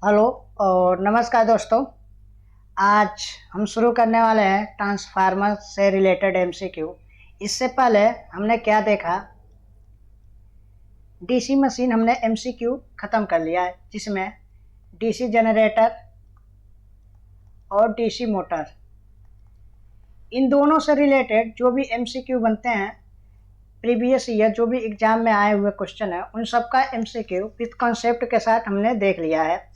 Hello और नमस्कार दोस्तों। आज हम शुरू करने वाले हैं ट्रांसफार्मर से रिलेटेड एमसीक्यू। इससे पहले हमने क्या देखा, डीसी मशीन हमने एमसीक्यू ख़त्म कर लिया है, जिसमें डीसी जनरेटर और डीसी मोटर, इन दोनों से रिलेटेड जो भी एमसीक्यू बनते हैं प्रीवियस ईयर, जो भी एग्ज़ाम में आए हुए क्वेश्चन है, उन सब का एमसीक्यू विथ कॉन्सेप्ट के साथ हमने देख लिया है।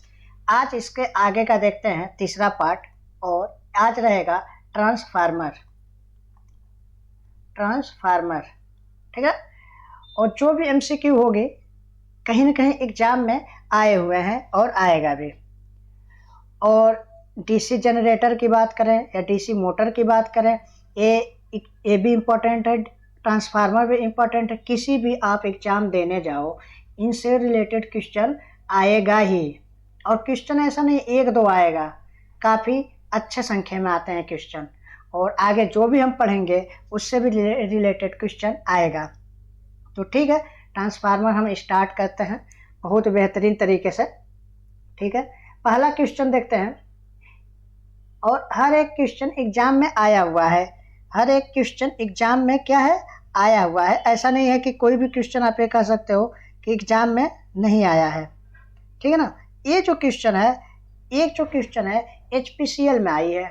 आज इसके आगे का देखते हैं तीसरा पार्ट, और आज रहेगा ट्रांसफार्मर। ठीक है। और जो भी एमसीक्यू होगी कहीं ना कहीं एग्जाम में आए हुए हैं और आएगा भी। और डीसी जनरेटर की बात करें या डीसी मोटर की बात करें, ये भी इम्पोर्टेंट है, ट्रांसफार्मर भी इम्पोर्टेंट है। किसी भी आप एग्ज़ाम देने जाओ, इनसे रिलेटेड क्वेश्चन आएगा ही। और क्वेश्चन ऐसा नहीं एक दो आएगा, काफ़ी अच्छे संख्या में आते हैं क्वेश्चन, और आगे जो भी हम पढ़ेंगे उससे भी रिलेटेड क्वेश्चन आएगा। तो ठीक है, ट्रांसफार्मर हम स्टार्ट करते हैं बहुत बेहतरीन तरीके से। ठीक है, पहला क्वेश्चन देखते हैं। और हर एक क्वेश्चन एग्जाम में आया हुआ है, हर एक क्वेश्चन एग्जाम में क्या है, आया हुआ है। ऐसा नहीं है कि कोई भी क्वेश्चन आप ये कह सकते हो कि एग्जाम में नहीं आया है। ठीक है ना। ये जो क्वेश्चन है, एक जो क्वेश्चन है एचपीसीएल में आई है,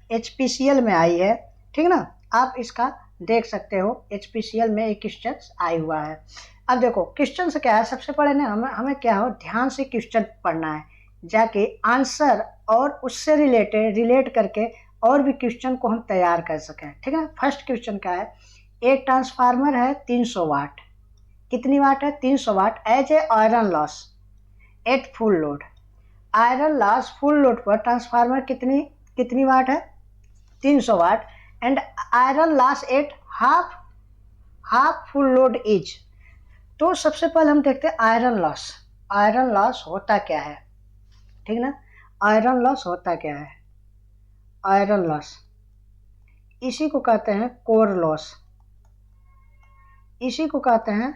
एचपीसीएल में आई है। ठीक है ना, आप इसका देख सकते हो, एचपीसीएल में एक क्वेश्चन आया हुआ है। अब देखो क्वेश्चन से क्या है, सबसे पहले ना हमें क्या हो, ध्यान से क्वेश्चन पढ़ना है, जाके आंसर और उससे रिलेट करके और भी क्वेश्चन को हम तैयार कर सकें। ठीक है। फर्स्ट क्वेश्चन क्या है, एक ट्रांसफार्मर है 300 वाट। कितनी वाट है? 300 watt. As a iron loss at full load. Iron loss full load पर ट्रांसफार्मर कितनी वाट है? 300 watt. And iron loss at half full load is. तो सबसे पहले हम देखते हैं आयरन लॉस। आयरन लॉस होता क्या है? ठीक ना, आयरन लॉस होता क्या है? आयरन लॉस इसी को कहते हैं कोर लॉस, इसी को कहते हैं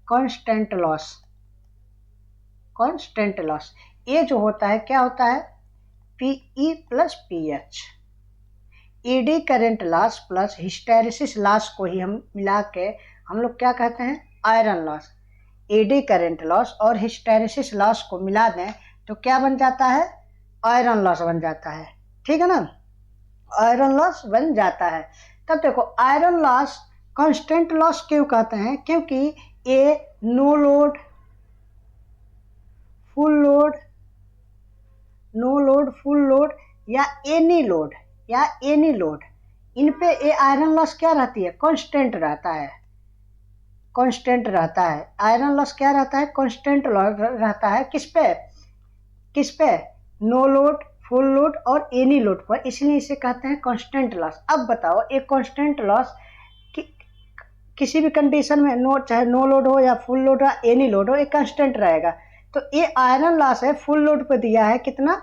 कांस्टेंट लॉस। कांस्टेंट लॉस ये जो होता है, क्या होता है, PE plus PH. Eddy current loss plus hysteresis loss को ही हम मिला के हम लोग क्या कहते हैं, iron loss. ED current loss और हिस्टैरिसीस लॉस को मिला दें तो क्या बन जाता है, आयरन लॉस बन जाता है। ठीक है ना, आयरन लॉस बन जाता है। तब देखो आयरन लॉस कांस्टेंट लॉस क्यों कहते हैं, क्योंकि ये no load, full load, no load, full load या एनी लोड, इन पे ये आयरन लॉस क्या रहती है, कांस्टेंट रहता है। कांस्टेंट रहता है आयरन लॉस, क्या रहता है, कांस्टेंट रहता है। किस पे? नो लोड, फुल लोड और एनी लोड पर, इसलिए इसे कहते हैं कांस्टेंट लॉस। अब बताओ एक कांस्टेंट लॉस किसी भी कंडीशन में, चाहे नो लोड हो या फुल लोड हो, एनी लोड हो, एक कांस्टेंट रहेगा। तो ये आयरन लॉस है, फुल लोड पर दिया है कितना,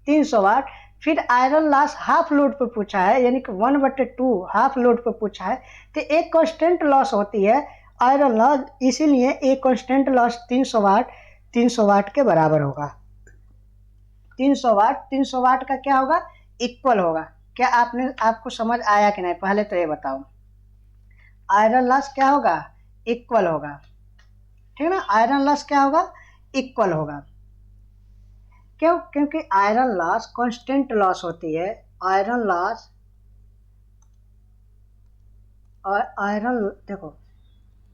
300 वाट। फिर आयरन लॉस हाफ लोड पर पूछा है, यानी कि 1/2 हाफ लोड पर पूछा है। तो एक कांस्टेंट लॉस होती है आयरन लॉस, इसीलिए एक कांस्टेंट लॉस 300 वाट के बराबर होगा। 300 वाट का क्या होगा, इक्वल होगा। क्या आपको समझ आया कि नहीं, पहले तो ये बताओ। आयरन लॉस क्या होगा, इक्वल होगा। ठीक है ना, आयरन लॉस क्या होगा, इक्वल होगा। क्यों? क्योंकि आयरन लॉस कांस्टेंट लॉस होती है। आयरन लॉस और आयरन, देखो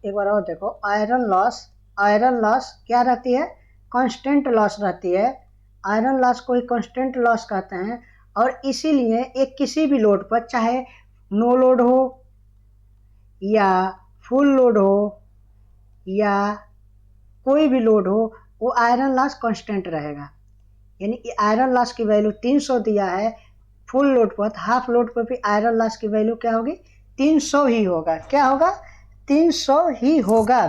एक बार और देखो, आयरन लॉस क्या रहती है, कांस्टेंट लॉस रहती है। आयरन लॉस को ही कांस्टेंट लॉस कहते हैं। और इसीलिए एक किसी भी लोड पर, चाहे नो लोड हो या फुल लोड हो या कोई भी लोड हो, वो आयरन लॉस कांस्टेंट रहेगा। यानी कि आयरन लॉस की वैल्यू 300 दिया है फुल लोड पर, हाफ लोड पर भी आयरन लॉस की वैल्यू क्या होगी, 300 ही होगा। क्या होगा, 300 ही होगा।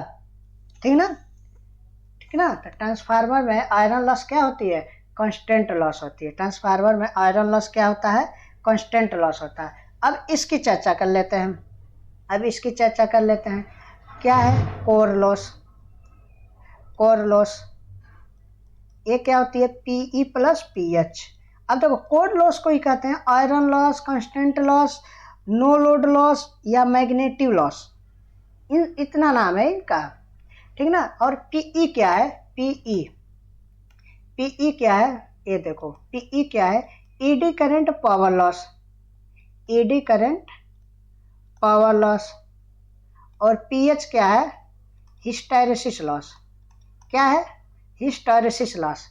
ठीक ना, ठीक ना। तो ट्रांसफार्मर में आयरन लॉस क्या होती है, कांस्टेंट लॉस होती है। ट्रांसफार्मर में आयरन लॉस क्या होता है, कांस्टेंट लॉस होता है। अब इसकी चर्चा कर लेते हैं, क्या है कोर लॉस। ये क्या होती है Pe प्लस PH। अब देखो कोर लॉस को ही कहते हैं iron loss, constant loss, no load loss या मैग्नेटिव लॉस, इतना नाम है इनका, ठीक ना। और Pe क्या है, Pe क्या है, ये देखो Pe क्या है, eddy current power loss, eddy current power loss. और PH क्या है, हिस्टैरिसीस लॉस, क्या है, हिस्टैरिसीस लॉस।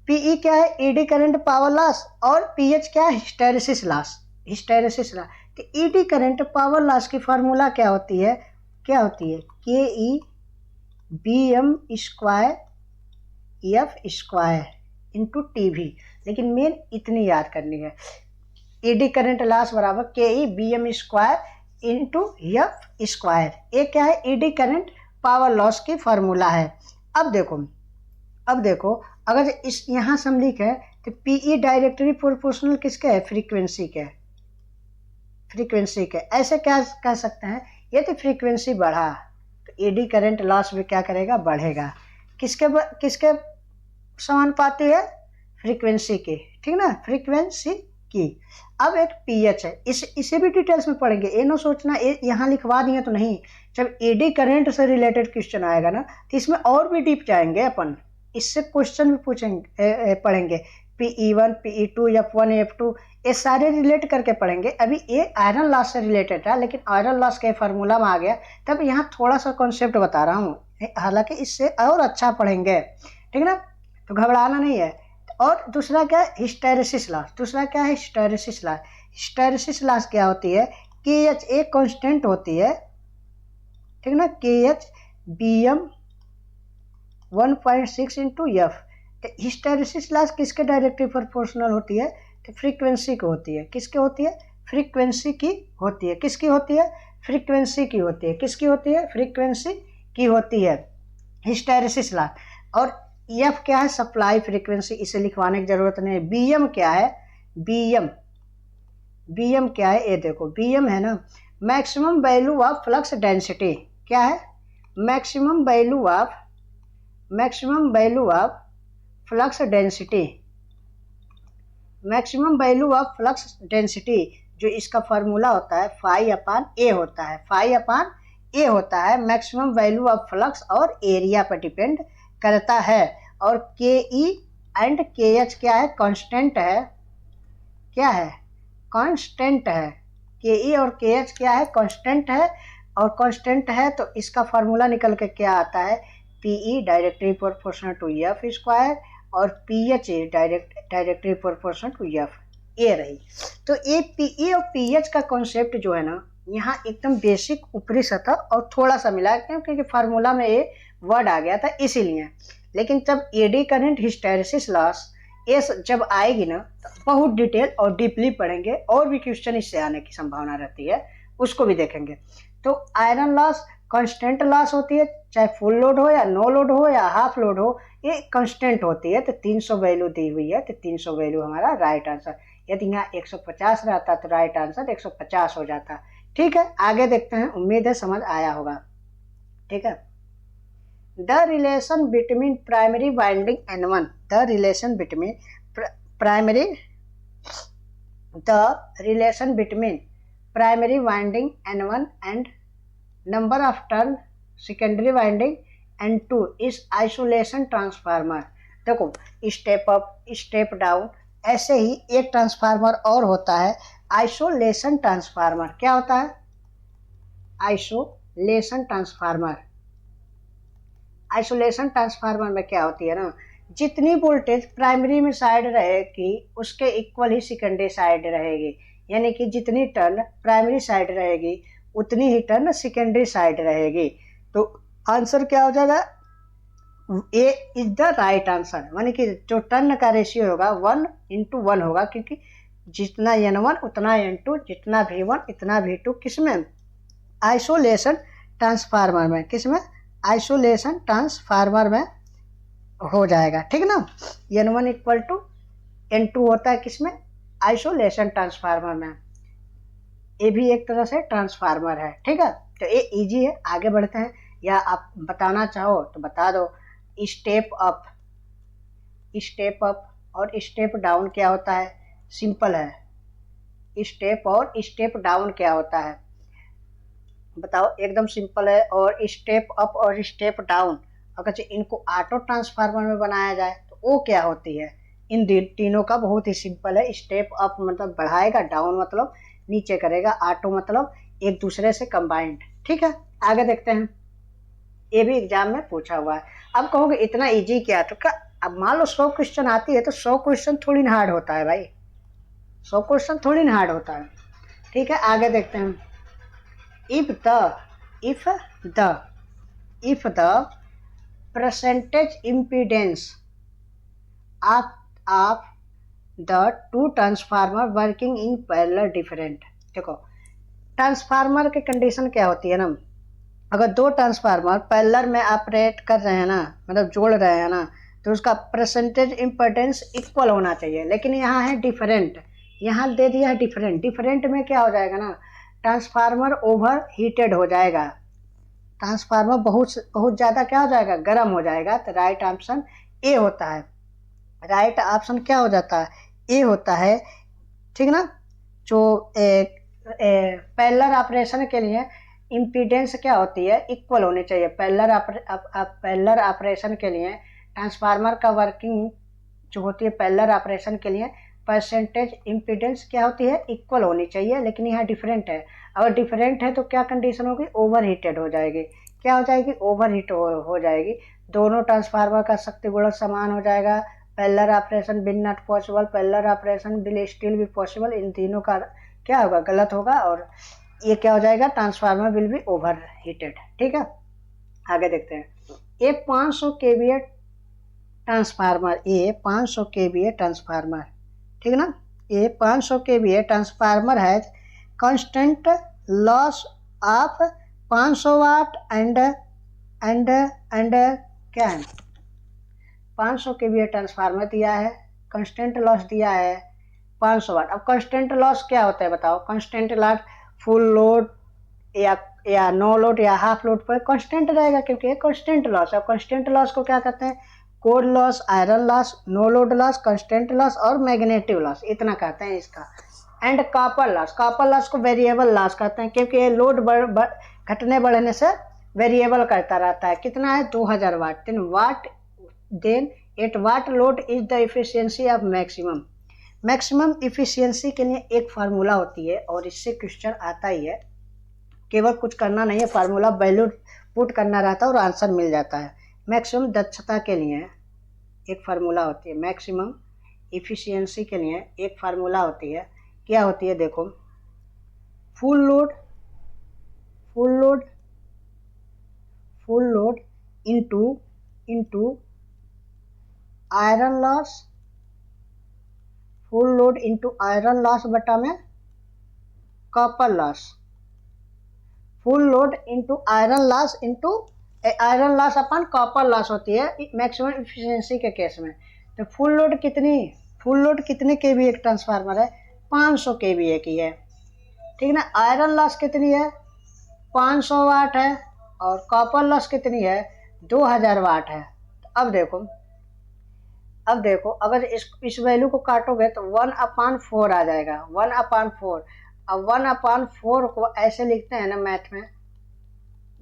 Pe क्या है, एडी करंट पावर लॉस, और PH क्या है, हिस्टैरिसीस लॉस, हिस्टैरिसीस लॉस। तो एडी करंट पावर लॉस की फार्मूला क्या होती है, क्या होती है, KE BM square F square into TV। लेकिन मेन इतनी याद करनी है, एडी करंट लॉस बराबर KE BM square into F square. ये क्या है, एडी करंट पावर लॉस की फार्मूला है। अब देखो अगर इस यहाँ से हम लिखे तो Pe डायरेक्टली प्रोपोर्शनल किसके है, फ्रीक्वेंसी के, फ्रीक्वेंसी के। ऐसे क्या कह सकते हैं, ये तो फ्रीक्वेंसी बढ़ा तो एडी करंट लॉस भी क्या करेगा, बढ़ेगा। किसके समानुपाती है, फ्रीक्वेंसी के, ठीक ना, फ्रीक्वेंसी की। अब एक PH है, इसे भी डिटेल्स में पढ़ेंगे, ये ना सोचना यहाँ लिखवा दिए तो नहीं। जब एडी करंट से रिलेटेड क्वेश्चन आएगा ना तो इसमें और भी डीप जाएंगे अपन, इससे क्वेश्चन भी पूछेंगे, पढ़ेंगे PE1 PE2 F1 F2 ये सारे रिलेट करके पढ़ेंगे। अभी ये आयरन लॉस से रिलेटेड था, लेकिन आयरन लॉस के फार्मूला में आ गया, तब यहाँ थोड़ा सा कॉन्सेप्ट बता रहा हूँ, हालांकि इससे और अच्छा पढ़ेंगे, ठीक ना, तो घबराना नहीं है। और दूसरा क्या है, हिस्टैरिसीस लॉस, दूसरा क्या है, हिस्टैरिसीस लॉस। हिस्टैरिसीस लॉस क्या होती है, KH एक कांस्टेंट होती है, ठीक ना, KH BM 1.6 इंटू F। तो हिस्टैरिसीस लॉस किसके डायरेक्टली प्रोपोर्शनल होती है, तो फ्रीक्वेंसी को होती है, किसके होती है, फ्रीक्वेंसी की होती है, किसकी होती है, फ्रीक्वेंसी की होती है, किसकी होती है, फ्रीक्वेंसी की होती है हिस्टैरिसीस लॉस। और F क्या है, सप्लाई फ्रीक्वेंसी, इसे लिखवाने की जरूरत नहीं है। BM क्या है, BM क्या है, ये देखो BM है ना, maximum value of flux density, क्या है, maximum value of flux density, maximum value of flux density, जो इसका फार्मूला होता है फाई अपान ए होता है, फाई अपान ए होता है, मैक्सिमम वैल्यू ऑफ फ्लक्स और एरिया पर डिपेंड करता है। और KE एंड KH क्या है, कांस्टेंट है, क्या है, कांस्टेंट है, KE और KH क्या है, कांस्टेंट है। और कांस्टेंट है तो इसका फार्मूला निकल के क्या आता है, PE directly proportional to F square और PH directly proportional to F, ये रही। तो ये PE और PH का कॉन्सेप्ट जो है ना, यहाँ एकदम बेसिक ऊपरी सतह और थोड़ा सा मिला, क्योंकि फार्मूला में ये वर्ड आ गया था इसीलिए। लेकिन जब एडी करंट हिस्टैरिसीस लॉस ये जब आएगी ना तो बहुत डिटेल और डीपली पढ़ेंगे, और भी क्वेश्चन इससे आने की संभावना रहती है, उसको भी देखेंगे। तो आयरन लॉस कांस्टेंट लॉस होती है, चाहे फुल लोड हो या नो लोड हो या हाफ लोड हो, ये कांस्टेंट होती है। तो 300 वैल्यू दी हुई है, तो 300 वैल्यू हमारा राइट आंसर। यदि यहाँ 150 रहता तो राइट आंसर 150 हो जाता। ठीक है, आगे देखते हैं, उम्मीद है समझ आया होगा। ठीक है, the relation between primary winding N1, the relation between primary winding N1 and number of turn secondary winding N2 इस आइसोलेशन ट्रांसफार्मर। देखो, स्टेप अप स्टेप डाउन, ऐसे ही एक ट्रांसफार्मर और होता है आइसोलेशन ट्रांसफार्मर। क्या होता है, आइसोलेशन ट्रांसफार्मर। आइसोलेशन ट्रांसफार्मर में क्या होती है ना, जितनी वोल्टेज प्राइमरी में साइड रहेगी उसके इक्वल ही सेकेंडरी साइड रहेगी, यानी कि जितनी टर्न प्राइमरी साइड रहेगी उतनी ही टर्न सेकेंडरी साइड रहेगी। तो आंसर क्या हो जाएगा, ए इज द राइट आंसर, यानी कि जो टर्न का रेशियो होगा 1:1 होगा, क्योंकि जितना N1 उतना N2, जितना V1 इतना V2, किसमें, आइसोलेशन ट्रांसफार्मर में, किसमें, आइसोलेशन ट्रांसफार्मर में हो जाएगा। ठीक ना, N1 = N2 होता है किसमें, आइसोलेशन ट्रांसफार्मर में। ये भी एक तरह से ट्रांसफार्मर है। ठीक है, तो ये इजी है। आगे बढ़ते हैं, या आप बताना चाहो तो बता दो। स्टेप अप, स्टेप अप और स्टेप डाउन क्या होता है? सिंपल है। स्टेप और स्टेप डाउन क्या होता है बताओ? एकदम सिंपल है। और स्टेप अप और स्टेप डाउन अगर इनको ऑटो ट्रांसफार्मर में बनाया जाए तो वो क्या होती है? इन तीनों का बहुत ही सिंपल है। स्टेप अप मतलब बढ़ाएगा, डाउन मतलब नीचे करेगा, ऑटो मतलब एक दूसरे से कंबाइंड। ठीक है, आगे देखते हैं। ये भी एग्जाम में पूछा हुआ है। अब कहोगे इतना इजी क्या? तो क्या अब मान लो 100 क्वेश्चन आती है तो 100 क्वेश्चन थोड़ी ना हार्ड होता है भाई, 100 क्वेश्चन थोड़ी ना हार्ड होता है। ठीक है, आगे देखते हैं। If the percentage impedance of the two transformer working in parallel different. देखो ट्रांसफार्मर की कंडीशन क्या होती है ना, अगर दो ट्रांसफार्मर पैरेलल में ऑपरेट कर रहे हैं ना, मतलब जोड़ रहे हैं ना, तो उसका परसेंटेज इम्पीडेंस इक्वल होना चाहिए। लेकिन यहाँ है डिफरेंट, यहाँ दे दिया है डिफरेंट। डिफरेंट में क्या हो जाएगा ना, ट्रांसफार्मर ओवर हीटेड हो जाएगा, ट्रांसफार्मर बहुत ज़्यादा क्या हो जाएगा, गर्म हो जाएगा। तो राइट ऑप्शन ए होता है। राइट ऑप्शन क्या हो जाता है? ए होता है। ठीक ना, जो पैरेलल ऑपरेशन के लिए इम्पीडेंस क्या होती है, इक्वल होनी चाहिए। पैरेलल ऑपरेशन के लिए ट्रांसफार्मर का वर्किंग जो होती है पैरेलल ऑपरेशन के लिए परसेंटेज इम्पीडेंस क्या होती है, इक्वल होनी चाहिए। लेकिन यहाँ डिफरेंट है। अगर डिफरेंट है तो क्या कंडीशन होगी, ओवर हीटेड हो जाएगी। क्या हो जाएगी, ओवर हीट हो जाएगी। दोनों ट्रांसफार्मर का शक्ति गुणक समान हो जाएगा। Parallel operation will not possible, parallel operation will still भी पॉसिबल। इन तीनों का क्या होगा, गलत होगा। और ये क्या हो जाएगा, transformer will be over heated. ठीक है, आगे देखते हैं। ये 500 केवीए ट्रांसफार्मर, ये 500 केवीए ट्रांसफार्मर, ठीक है ना, ये 500 केवीए ट्रांसफार्मर है constant loss of 500 watt and क्या है, 500 केवीए ट्रांसफार्मर दिया है, कांस्टेंट लॉस दिया है 500 वाट। अब कांस्टेंट लॉस क्या होता है बताओ? कांस्टेंट लॉस फुल लोड या नो लोड या हाफ लोड पर कांस्टेंट रहेगा, क्योंकि ये कांस्टेंट लॉस है। कांस्टेंट लॉस को क्या कहते हैं, core loss, iron loss, no load loss, constant loss और मैग्नेटिक लॉस, इतना कहते हैं इसका। And copper loss, copper loss को वेरिएबल लॉस कहते हैं, क्योंकि ये लोड घटने बढ़ने से वेरिएबल करता रहता है। कितना है, 2000 watt. Then at watt load is the efficiency of maximum. Maximum efficiency के लिए एक फार्मूला होती है और इससे क्वेश्चन आता ही है। केवल कुछ करना नहीं है, फार्मूला वैल्यू पुट करना रहता है और आंसर मिल जाता है। मैक्सिमम दक्षता के लिए एक फार्मूला होती है, मैक्सिमम इफिशियंसी के लिए एक फार्मूला होती है। क्या होती है देखो, full load into iron loss, full load into iron loss बटा में copper loss. Full load into iron loss upon copper loss होती है मैक्सिमम इफिशियंसी के केस में। तो फुल लोड कितने केवीए ट्रांसफार्मर है, 500 केवीए की है। ठीक ना, आयरन लॉस कितनी है, 500 वाट है, और कॉपर लॉस कितनी है, 2000 वाट है। तो अब देखो अगर इस वैल्यू को काटोगे तो 1/4 आ जाएगा, 1/4। अब 1/4 को ऐसे लिखते हैं ना मैथ में,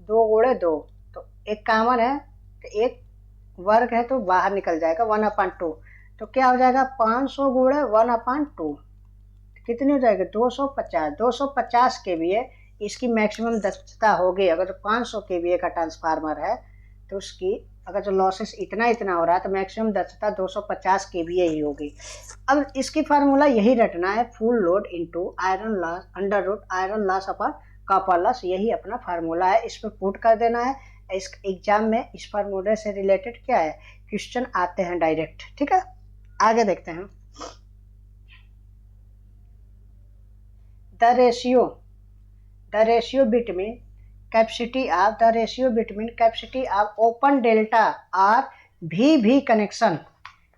2 गुणे 2, तो एक कॉमन है तो एक वर्ग है तो बाहर निकल जाएगा 1/2। तो क्या हो जाएगा, 500 गुणे 1/2 कितनी हो जाएगी, 250 केवीए इसकी मैक्सिमम दक्षता होगी। अगर 500 केवीए का ट्रांसफार्मर है तो उसकी अगर जो लॉसेस इतना हो रहा है तो मैक्सिमम दक्षता 250 केवीए ही होगी। अब इसकी फार्मूला यही रटना है, full load into iron loss under root iron loss upon copper loss, यही अपना फार्मूला है। इस पर पुट कर देना है। इस एग्जाम में इस फार्मूले से रिलेटेड क्या है, क्वेश्चन आते हैं डायरेक्ट। ठीक है, आगे देखते हैं। The ratio between capacity of open delta और VV connection.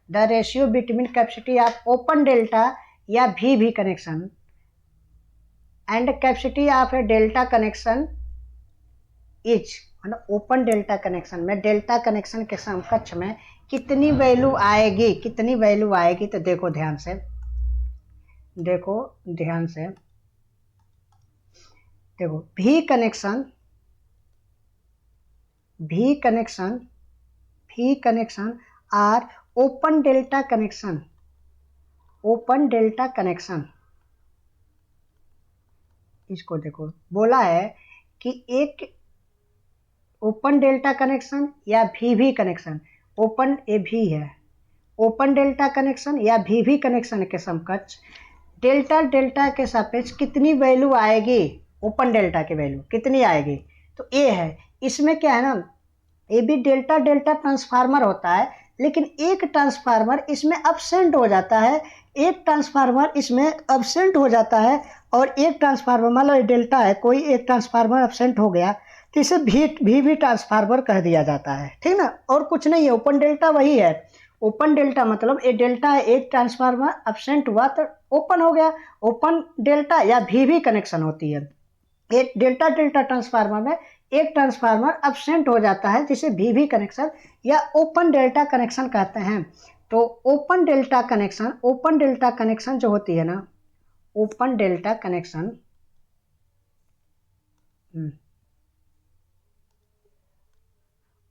The ratio between capacity of open delta या VV connection and capacity of A delta connection is, मतलब ओपन डेल्टा कनेक्शन में डेल्टा कनेक्शन के समकक्ष में कितनी वैल्यू आएगी, कितनी वैल्यू आएगी, तो देखो ध्यान से, देखो ध्यान से, देखो भी कनेक्शन, भी कनेक्शन, भी connection or open delta connection, open delta connection. इसको देखो, बोला है कि एक ओपन डेल्टा कनेक्शन या वी कनेक्शन, ओपन ए भी है, ओपन डेल्टा कनेक्शन या वी कनेक्शन के समकक्ष डेल्टा डेल्टा के सापेक्ष कितनी वैल्यू आएगी, ओपन डेल्टा की वैल्यू कितनी आएगी, तो ए है। इसमें क्या है ना, ये भी डेल्टा डेल्टा ट्रांसफार्मर होता है, लेकिन एक ट्रांसफार्मर इसमें अब्सेंट हो जाता है, एक ट्रांसफार्मर इसमें अब्सेंट हो जाता है, और एक ट्रांसफार्मर, मान लो ये डेल्टा है, कोई एक ट्रांसफार्मर अब्सेंट हो गया तो इसे भी ट्रांसफार्मर कह दिया जाता है, ठीक ना। और कुछ नहीं है, ओपन डेल्टा वही है। ओपन डेल्टा मतलब ये डेल्टा है, एक ट्रांसफार्मर अब्सेंट हुआ तो ओपन हो गया, ओपन डेल्टा या भी कनेक्शन होती है। एक डेल्टा डेल्टा ट्रांसफार्मर में एक ट्रांसफार्मर अब्सेंट हो जाता है, जिसे भी कनेक्शन या ओपन डेल्टा कनेक्शन कहते हैं। तो open delta connection, open delta connection जो होती है ना, open delta connection,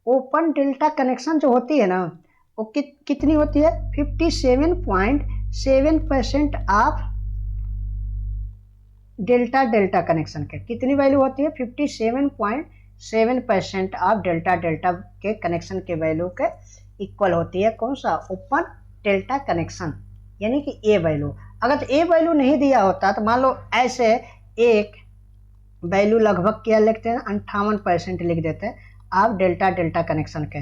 open delta connection जो होती है ना, वो कितनी होती है, 57.7% ऑफ डेल्टा डेल्टा कनेक्शन के कितनी वैल्यू होती है, 57.7% ऑफ डेल्टा डेल्टा के कनेक्शन के वैल्यू के इक्वल होती है। कौन सा, ओपन डेल्टा कनेक्शन, यानी कि ए वैल्यू। अगर ए वैल्यू नहीं दिया होता तो मान लो ऐसे एक वैल्यू लगभग क्या लिखते हैं, 58% लिख देते हैं आप डेल्टा डेल्टा कनेक्शन के,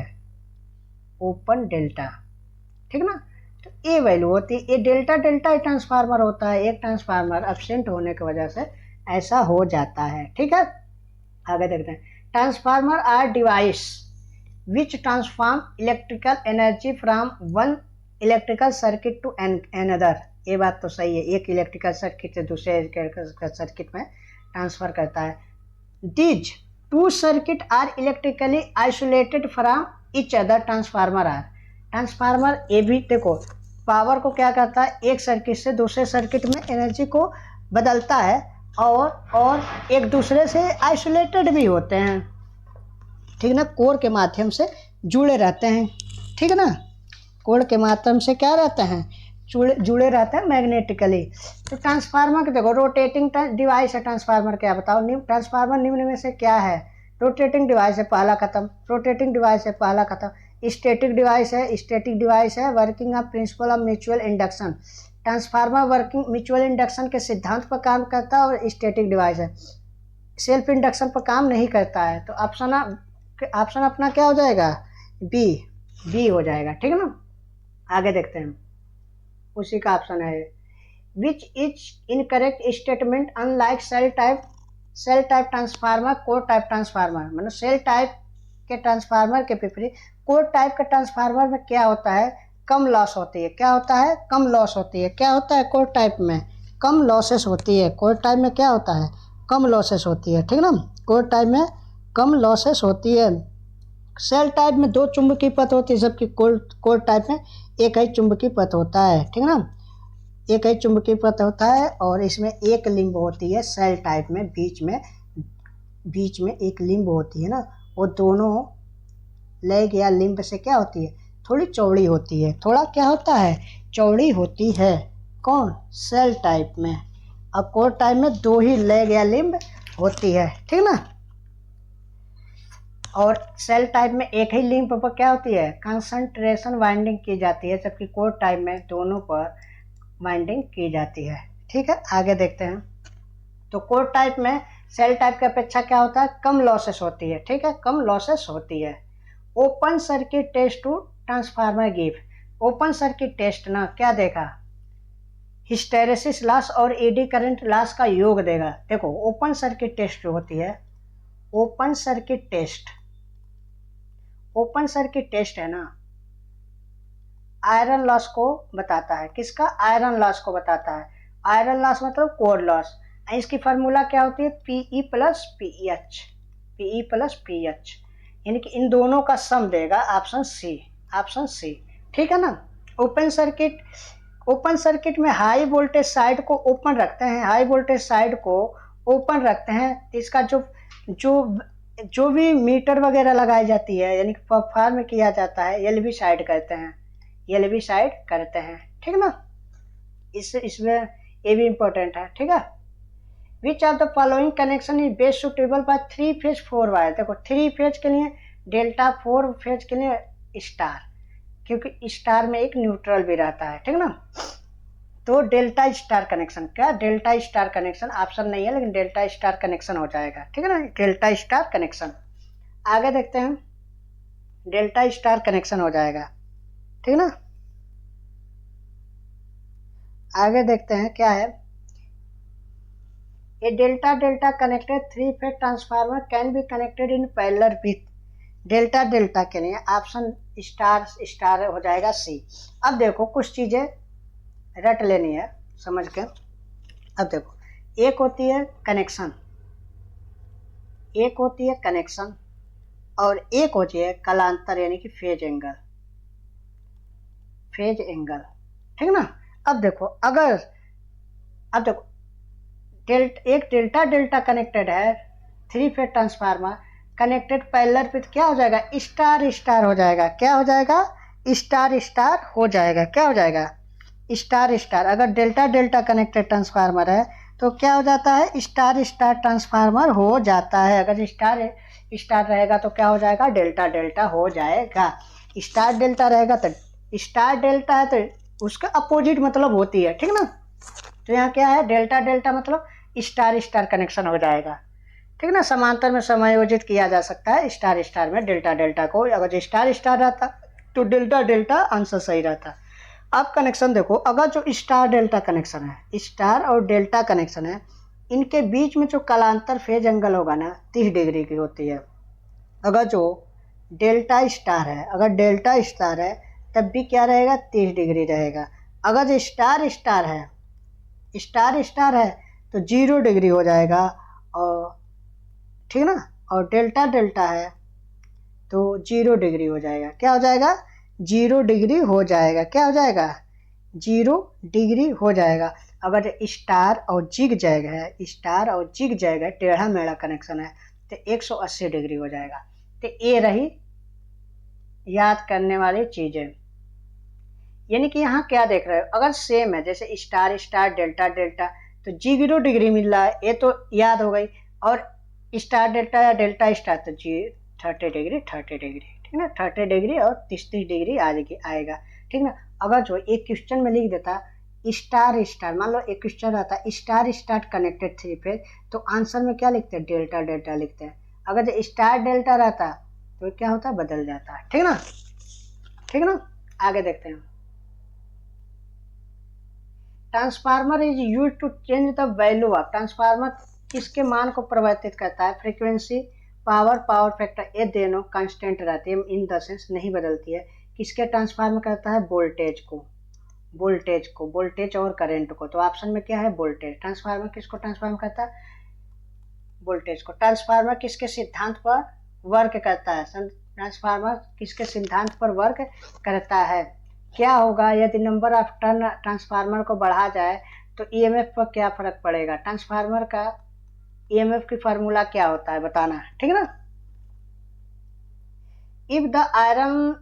ओपन डेल्टा, ठीक ना। तो ए वैल्यू होती है, ये डेल्टा डेल्टा ट्रांसफार्मर होता है, एक ट्रांसफार्मर अब्सेंट होने की वजह से ऐसा हो जाता है, ठीक है। आगे देखते हैं, transformer are device which transform electrical energy from one electrical circuit to another. ये बात तो सही है, एक इलेक्ट्रिकल सर्किट से दूसरे इलेक्ट्रिकल सर्किट में ट्रांसफर करता है। These two circuit are electrically isolated from each other. Transformer are, transformer ये भी देखो पावर को क्या करता है, एक सर्किट से दूसरे सर्किट में एनर्जी को बदलता है, और एक दूसरे से आइसोलेटेड भी होते हैं, ठीक ना, कोर के माध्यम से जुड़े रहते हैं, ठीक ना, कोर के माध्यम से क्या रहते हैं, जुड़े रहते हैं मैग्नेटिकली। तो ट्रांसफार्मर के देखो रोटेटिंग डिवाइस है, ट्रांसफार्मर क्या बताओ, ट्रांसफार्मर निम्न में से क्या है, रोटेटिंग डिवाइस है, पहला खत्म, रोटेटिंग डिवाइस है, पहला खत्म। स्टैटिक डिवाइस है, स्टैटिक डिवाइस है, working of principle of mutual induction. Transformer working mutual induction के सिद्धांत पर काम करता है, और स्टैटिक डिवाइस है, सेल्फ इंडक्शन पर काम नहीं करता है। तो ऑप्शन अपना क्या हो जाएगा, बी हो जाएगा, ठीक है ना। आगे देखते हैं, उसी का ऑप्शन है which is incorrect statement unlike shell type transformer core type transformer. मतलब सेल टाइप के ट्रांसफार्मर के विपरीत कोर टाइप के ट्रांसफार्मर में क्या होता है, कम लॉस होती है। क्या होता है, कम लॉस होती है। क्या होता है, कोर टाइप में कम लॉसेस होती है। कोर टाइप में क्या होता है, कम लॉसेस होती है, ठीक ना। कोर टाइप में कम लॉसेस होती है। सेल टाइप में दो चुंबकीय पथ होती है, जबकि कोर टाइप में एक ही चुंबकीय पथ होता है, ठीक है ना, एक ही चुंबकीय पथ होता है। और इसमें एक लिंब होती है सेल टाइप में, बीच में एक लिंब होती है ना, वो दोनों लेग या लिंब से क्या होती है, थोड़ी चौड़ी होती है, थोड़ा क्या होता है, चौड़ी होती है। कौन, सेल टाइप में। अब कोर टाइप में दो ही लेग या लिंब होती है, ठीक ना। और सेल टाइप में एक ही लिंब पर क्या होती है, कंसंट्रेशन वाइंडिंग की जाती है, जबकि कोर टाइप में दोनों पर वाइंडिंग की जाती है, ठीक है। आगे देखते हैं, तो कोर टाइप में सेल टाइप की अपेक्षा क्या होता है, कम लॉसेस होती है, ठीक है, कम लॉसेस होती है। Open circuit test to transformer give. Open circuit test ना क्या देखा, हिस्टेरेसिस लॉस और एडी करंट लॉस का योग देगा। देखो ओपन सर्किट टेस्ट जो होती है, ओपन सर्किट टेस्ट है ना, आयरन लॉस को बताता है। किसका, आयरन लॉस को बताता है। आयरन लॉस मतलब कोर लॉस। इसकी फार्मूला क्या होती है, Pe प्लस पी एच, यानी कि इन दोनों का सम देगा ऑप्शन सी, ऑप्शन सी, ठीक है ना। ओपन सर्किट में हाई वोल्टेज साइड को ओपन रखते हैं, हाई वोल्टेज साइड को ओपन रखते हैं, इसका जो जो जो भी मीटर वगैरह लगाई जाती है यानी कि परफॉर्म किया जाता है, एलवी साइड करते हैं, एलवी साइड करते हैं, ठीक ना। इसमें ये भी इंपॉर्टेंट है, ठीक है। Which of the following connection is best suitable for 3 phase 4 wire. देखो 3 फेज के लिए डेल्टा, 4 फेज के लिए स्टार, क्योंकि स्टार में एक न्यूट्रल भी रहता है, ठीक ना। तो डेल्टा स्टार कनेक्शन, क्या डेल्टा स्टार कनेक्शन ऑप्शन नहीं है, लेकिन डेल्टा स्टार कनेक्शन हो जाएगा, ठीक है ना, डेल्टा स्टार कनेक्शन। आगे देखते हैं, डेल्टा स्टार कनेक्शन हो जाएगा, ठीक ना। आगे देखते हैं क्या है, a delta delta connected 3 phase transformer can be connected in parallel with. Delta delta के लिए ऑप्शन स्टार स्टार हो जाएगा सी। अब देखो कुछ चीजें रट लेनी है समझ के। अब देखो, एक होती है कनेक्शन, एक होती है कनेक्शन, और एक होती है कलांतर यानी कि फेज एंगल, फेज एंगल, ठीक ना। अब देखो एक डेल्टा डेल्टा कनेक्टेड है, 3 phase transformer connected parallel with, क्या हो जाएगा, स्टार स्टार हो जाएगा, क्या हो जाएगा, स्टार स्टार हो जाएगा, क्या हो जाएगा, स्टार स्टार। अगर डेल्टा डेल्टा कनेक्टेड ट्रांसफार्मर है तो क्या हो जाता है, स्टार स्टार ट्रांसफार्मर हो जाता है। अगर स्टार स्टार रहेगा तो क्या हो जाएगा, डेल्टा डेल्टा हो जाएगा। स्टार डेल्टा रहेगा तो स्टार डेल्टा है तो उसका अपोजिट मतलब होती है, ठीक ना। तो यहाँ क्या है, डेल्टा डेल्टा मतलब स्टार स्टार कनेक्शन हो जाएगा, ठीक ना। समांतर में समायोजित किया जा सकता है स्टार स्टार में डेल्टा डेल्टा को। अगर स्टार स्टार रहता तो डेल्टा डेल्टा आंसर सही रहता। अब कनेक्शन देखो, अगर जो स्टार डेल्टा कनेक्शन है, स्टार और डेल्टा कनेक्शन है, इनके बीच में जो कलांतर फेज एंगल होगा ना 30 डिग्री की होती है। अगर जो डेल्टा स्टार है, अगर डेल्टा स्टार है तब भी क्या रहेगा, 30 डिग्री रहेगा। अगर जो स्टार स्टार है, स्टार स्टार है तो 0 डिग्री हो जाएगा, और ठीक ना। और डेल्टा डेल्टा है तो 0 डिग्री हो जाएगा, क्या हो जाएगा, 0 डिग्री हो जाएगा, क्या हो जाएगा, 0 डिग्री हो जाएगा। अगर स्टार और जिग जैग है, स्टार और जिग जैग है, टेढ़ा मेढ़ा कनेक्शन है तो 180 डिग्री हो जाएगा। तो ये रही याद करने वाली चीजें। यानी कि यहाँ क्या देख रहे हो, अगर सेम है जैसे स्टार स्टार डेल्टा डेल्टा तो 0 डिग्री मिल रहा है, ये तो याद हो गई। और स्टार डेल्टा या डेल्टा स्टार तो 30 डिग्री 30 डिग्री, ठीक ना, 30 डिग्री और 30 डिग्री आएगा, ठीक ना। अगर जो एक क्वेश्चन में लिख देता स्टार स्टार, मान लो एक क्वेश्चन रहता स्टार स्टार कनेक्टेड 3 फेज, तो आंसर में क्या लिखते हैं, डेल्टा डेल्टा लिखते हैं। अगर जो स्टार डेल्टा रहता तो क्या होता है, बदल जाता है, ठीक ना, ठीक ना। आगे देखते हैं, transformer is use to change the value of. Transformer किसके मान को परिवर्तित करता है, फ्रीक्वेंसी, पावर, पावर फैक्टर, ये दोनों कांस्टेंट रहती है, इन द सेंस नहीं बदलती है। किसके ट्रांसफार्मर करता है, वोल्टेज को, वोल्टेज और करंट को। तो ऑप्शन में क्या है, वोल्टेज। ट्रांसफार्मर किसको ट्रांसफार्म करता है, वोल्टेज को। ट्रांसफार्मर किसके सिद्धांत पर वर्क करता है, ट्रांसफार्मर किसके सिद्धांत पर वर्क करता है। क्या होगा यदि नंबर ऑफ टर्न ट्रांसफार्मर को बढ़ा जाए तो ईएमएफ पर क्या फर्क पड़ेगा। ट्रांसफार्मर का ईएमएफ की फार्मूला क्या होता है बताना, ठीक है ना। If the iron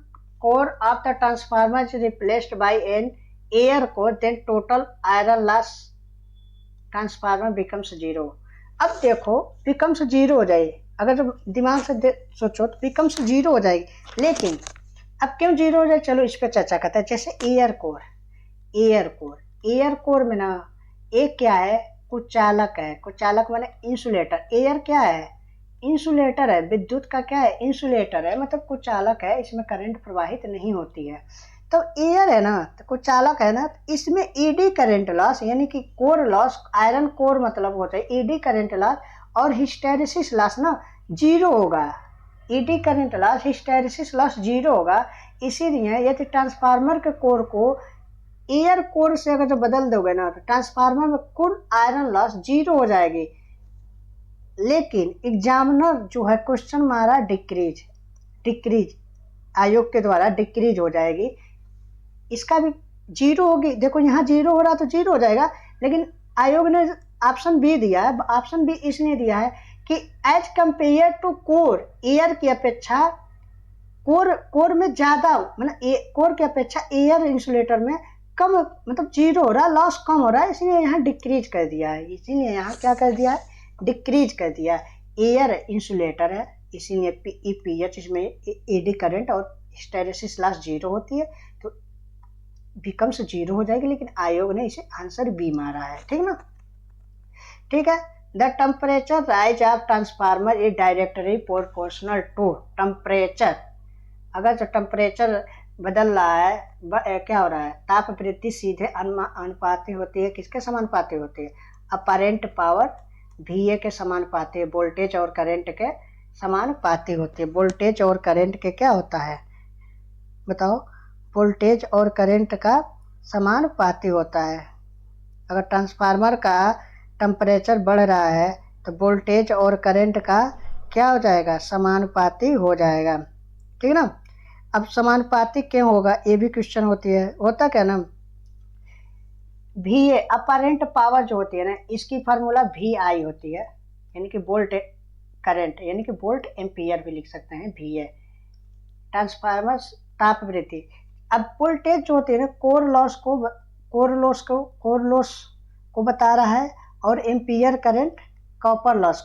core of the transformer is replaced by an air core then total iron loss transformer becomes 0। अब देखो बिकम्स 0 हो जाएगी, अगर जो दिमाग से सोचो तो बिकम्स 0 हो जाएगी। लेकिन अब क्यों 0 हो जाए, चलो इस पर चर्चा करते हैं। जैसे एयर कोर में ना एक क्या है, कुचालक है, कुचालक माने इंसुलेटर। एयर क्या है, इंसुलेटर है, विद्युत का क्या है, इंसुलेटर है, मतलब कुचालक है, इसमें करंट प्रवाहित नहीं होती है। तो एयर है ना, तो कुचालक है ना, इसमें ईडी करंट लॉस यानी कि कोर लॉस, आयरन कोर मतलब होता है ईडी करंट लॉस और हिस्टेरिसिस लॉस ना 0 होगा। ED current loss, hysteresis loss 0 होगा। इसीलिए यदि ट्रांसफार्मर के कोर को एयर कोर से अगर जो बदल दोगे ना तो ट्रांसफार्मर में कुल आयरन लॉस 0 हो जाएगी। लेकिन एग्जामिनर जो है क्वेश्चन मारा डिक्रीज, आयोग के द्वारा डिक्रीज हो जाएगी। इसका भी जीरो होगी, देखो यहाँ जीरो हो रहा तो जीरो हो जाएगा, लेकिन आयोग ने ऑप्शन बी दिया है। ऑप्शन बी इसलिए दिया है कि as compare to core, air की अपेक्षा कोर में ज़्यादा, मतलब कोर की अपेक्षा एयर इंसुलेटर में कम, मतलब जीरो हो रहा है, लॉस कम हो रहा है, इसलिए यहाँ डिक्रीज कर दिया है। इसीलिए यहाँ क्या कर दिया है, डिक्रीज कर दिया है। एयर इंसुलेटर है, इसीलिए पीएच इसमें एडी करंट और हिस्टैरिसीस लॉस जीरो होती है, तो बिकम्स जीरो हो जाएगी, लेकिन आयोग ने इसे आंसर बी मारा है। ठीक ना, ठीक है। The temperature rise of transformer is directly proportional to temperature. अगर जो टेम्परेचर बदल रहा है, क्या हो रहा है, ताप वृद्धि सीधे अनुपाती होती है, किसके समानुपाती होती है, अपरेंट पावर VA के समानुपाती है, वोल्टेज और करंट के समानुपाती होती है। वोल्टेज और करंट के क्या होता है बताओ, वोल्टेज और करंट का समानुपाती होता है। अगर ट्रांसफार्मर का टेम्परेचर बढ़ रहा है तो वोल्टेज और करंट का क्या हो जाएगा, समानुपाती हो जाएगा। ठीक ना। अब समानुपाती क्यों होगा, ये भी क्वेश्चन होता क्या ना, VA अपरेंट पावर जो होती है ना, इसकी फार्मूला VI होती है, यानी कि वोल्ट करंट, यानी कि वोल्ट एम्पियर भी लिख सकते हैं VA। ट्रांसफार्मर ताप वृद्धि, अब वोल्टेज जो होती है ना, कोर लॉस को बता रहा है, और एम्पियर करंट कॉपर लॉस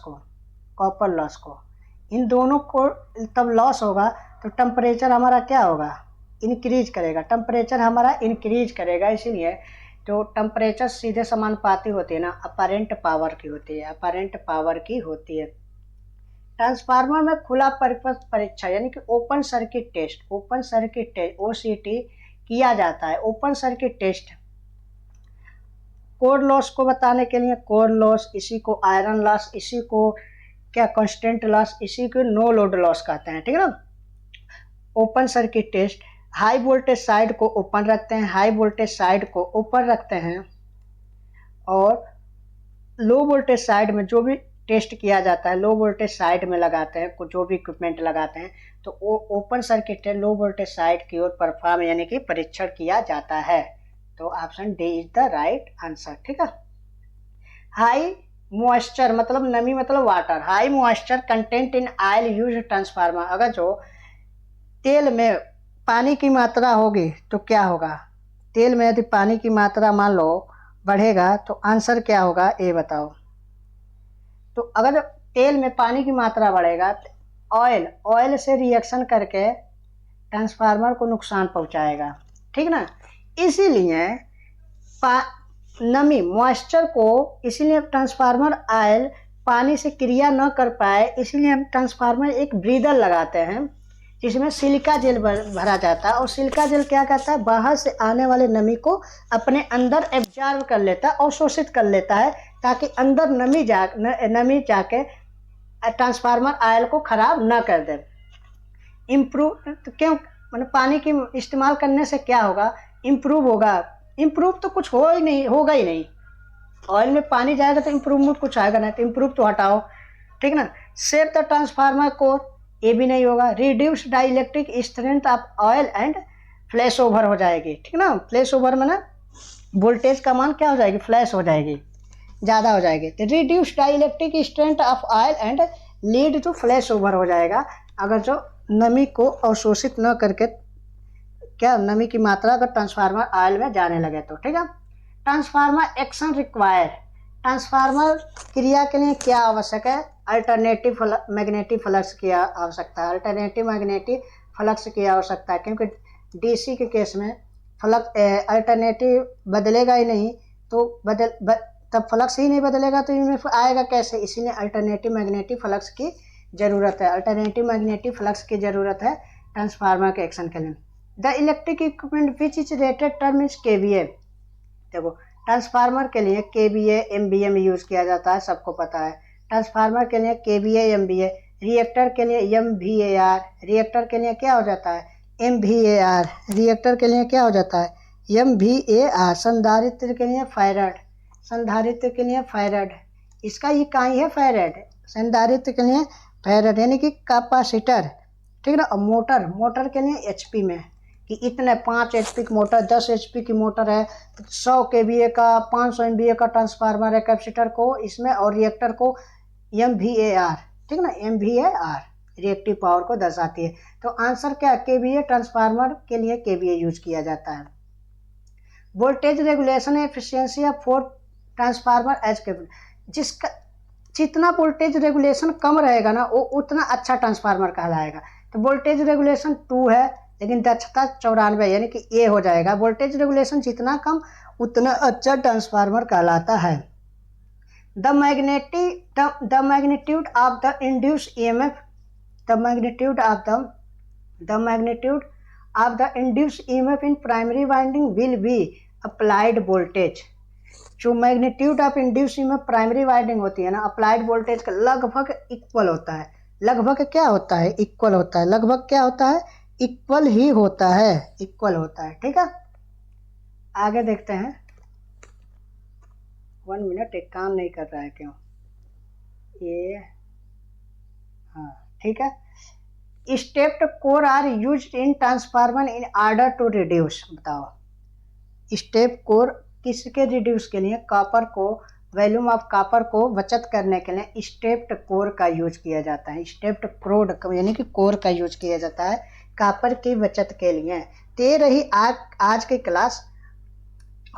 को, इन दोनों को तब लॉस होगा तो टेम्परेचर हमारा क्या होगा, इंक्रीज करेगा, टेम्परेचर हमारा इंक्रीज करेगा। इसीलिए तो टेम्परेचर सीधे समानुपाती होती है ना, अपरेंट पावर की होती है। ट्रांसफार्मर में खुला परिपथ परीक्षा, यानी कि ओपन सर्किट टेस्ट OCT किया जाता है। Open circuit test core loss को बताने के लिए, कोर लॉस, इसी को आयरन लॉस, इसी को क्या कांस्टेंट लॉस, इसी को नो लोड लॉस कहते हैं। ठीक है ना। Open circuit test high voltage side को ओपन रखते हैं, हाई वोल्टेज साइड को ओपन रखते हैं, और लो वोल्टेज साइड में जो भी टेस्ट किया जाता है, लो वोल्टेज साइड में लगाते हैं, जो भी इक्विपमेंट लगाते हैं, तो वो open circuit low voltage side की ओर परफॉर्म, यानी कि परीक्षण किया जाता है। तो option D is the right answer. ठीक है। हाई मॉइस्चर मतलब नमी मतलब water, high moisture content in oil use transformer, अगर जो तेल में पानी की मात्रा होगी तो क्या होगा, तेल में यदि पानी की मात्रा मान लो बढ़ेगा तो आंसर क्या होगा, ये बताओ। तो अगर तेल में पानी की मात्रा बढ़ेगा तो ऑयल से रिएक्शन करके ट्रांसफार्मर को नुकसान पहुंचाएगा। ठीक ना। इसीलिए नमी मॉइस्चर को, इसीलिए ट्रांसफार्मर ऑयल पानी से क्रिया न कर पाए, इसलिए हम ट्रांसफार्मर एक ब्रीदर लगाते हैं जिसमें सिलिका जेल भरा जाता है, और सिलिका जेल क्या करता है, बाहर से आने वाले नमी को अपने अंदर एब्जॉर्ब कर लेता है, अवशोषित कर लेता है, ताकि अंदर नमी जाके ट्रांसफार्मर ऑयल को खराब न कर दे। इम्प्रूव तो क्यों, मतलब पानी की इस्तेमाल करने से क्या होगा, इम्प्रूव होगा। इम्प्रूव तो कुछ होगा ही नहीं। ऑयल में पानी जाएगा तो इम्प्रूवमेंट कुछ आएगा नहीं, तो इम्प्रूव तो हटाओ। ठीक ना। सेव द ट्रांसफार्मर कोर, ये भी नहीं होगा। Reduce dielectric strength of oil and flash over हो जाएगी। ठीक ना। फ्लैश ओवर में ना वोल्टेज का मान क्या हो जाएगी, फ्लैश हो जाएगी, ज़्यादा हो जाएगी। तो reduce dielectric strength of oil and lead to flash over हो जाएगा, अगर जो नमी को अवशोषित न करके, क्या नमी की मात्रा अगर ट्रांसफार्मर ऑयल में जाने लगे तो। ठीक है। ट्रांसफार्मर एक्शन रिक्वायर, ट्रांसफार्मर क्रिया के लिए क्या आवश्यक है, अल्टरनेटिव मैग्नेटिक फ्लक्स की आवश्यकता है। अल्टरनेटिव मैग्नेटिक फ्लक्स की आवश्यकता है, क्योंकि डीसी के केस में फ्लक्स अल्टरनेटिव बदलेगा ही नहीं, तो तब फ्लक्स ही नहीं बदलेगा तो इनमें आएगा कैसे, इसीलिए अल्टरनेटिव मैग्नेटिक फ्लक्स की ज़रूरत है। अल्टरनेटिव मैग्नेटिक फ्लक्स की ज़रूरत है ट्रांसफार्मर के एक्शन के लिए। The electric equipment which is rated term is KVA। देखो ट्रांसफार्मर के लिए KVA MVA में यूज़ किया जाता है, सबको पता है। ट्रांसफार्मर के लिए KVA MVA, रिएक्टर के लिए MVAR, रिएक्टर के लिए क्या हो जाता है, MVAR, रिएक्टर के लिए क्या हो जाता है, MVAR, संधारित्र के लिए फैराड, संधारित्र के लिए फैराड, इसका इकाई है फैराड, संधारित्र के लिए फैराड, यानी कि कैपेसिटर, ठीक है ना। और मोटर के लिए एचपी में कि इतने 5 एचपी की मोटर, 10 एचपी की मोटर है, 100 केवीए का, 500 एमवीए का ट्रांसफार्मर है, कैपेसिटर को इसमें और रिएक्टर को एमवीएआर, ठीक है ना, एमवीएआर रिएक्टिव पावर को दर्शाती है। तो आंसर क्या है, केवीए ट्रांसफार्मर के लिए केवीए यूज किया जाता है। Voltage regulation efficiency of 4 transformer as cable, जिसका जितना वोल्टेज रेगुलेशन कम रहेगा ना वो उतना अच्छा ट्रांसफार्मर कहलाएगा। तो वोल्टेज रेगुलेशन 2 है लेकिन दक्षता 94, यानी कि ए हो जाएगा। वोल्टेज रेगुलेशन जितना कम उतना अच्छा ट्रांसफार्मर कहलाता है। The magnitude of the induce EMF, the magnitude of the induce EMF in primary winding will be applied voltage. जो magnitude of induce EMF primary winding होती है ना, अप्लाइड वोल्टेज का लगभग इक्वल होता है। लगभग क्या होता है, इक्वल होता है। लगभग क्या होता है, इक्वल ही होता है, इक्वल होता है। ठीक है, आगे देखते हैं। 1 मिनट, एक काम नहीं कर रहा है क्यों ये, हाँ ठीक है। Stepped core are used in transformer in order to reduce, बताओ स्टेप कोर किसके रिड्यूस के लिए, कॉपर को, वॉल्यूम ऑफ कॉपर को बचत करने के लिए स्टेप्ड कोर का यूज किया जाता है। स्टेप्ड कोर यानी कि कोर का यूज किया जाता है कॉपर की बचत के लिए। तो ये रही आज की क्लास,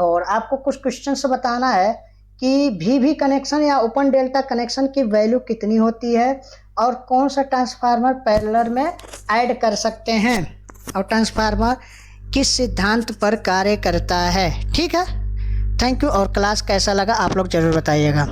और आपको कुछ क्वेश्चन बताना है कि वी कनेक्शन या ओपन डेल्टा कनेक्शन की वैल्यू कितनी होती है और कौन सा ट्रांसफार्मर पैरेलल में ऐड कर सकते हैं और ट्रांसफार्मर किस सिद्धांत पर कार्य करता है। ठीक है, थैंक यू। और क्लास कैसा लगा आप लोग ज़रूर बताइएगा।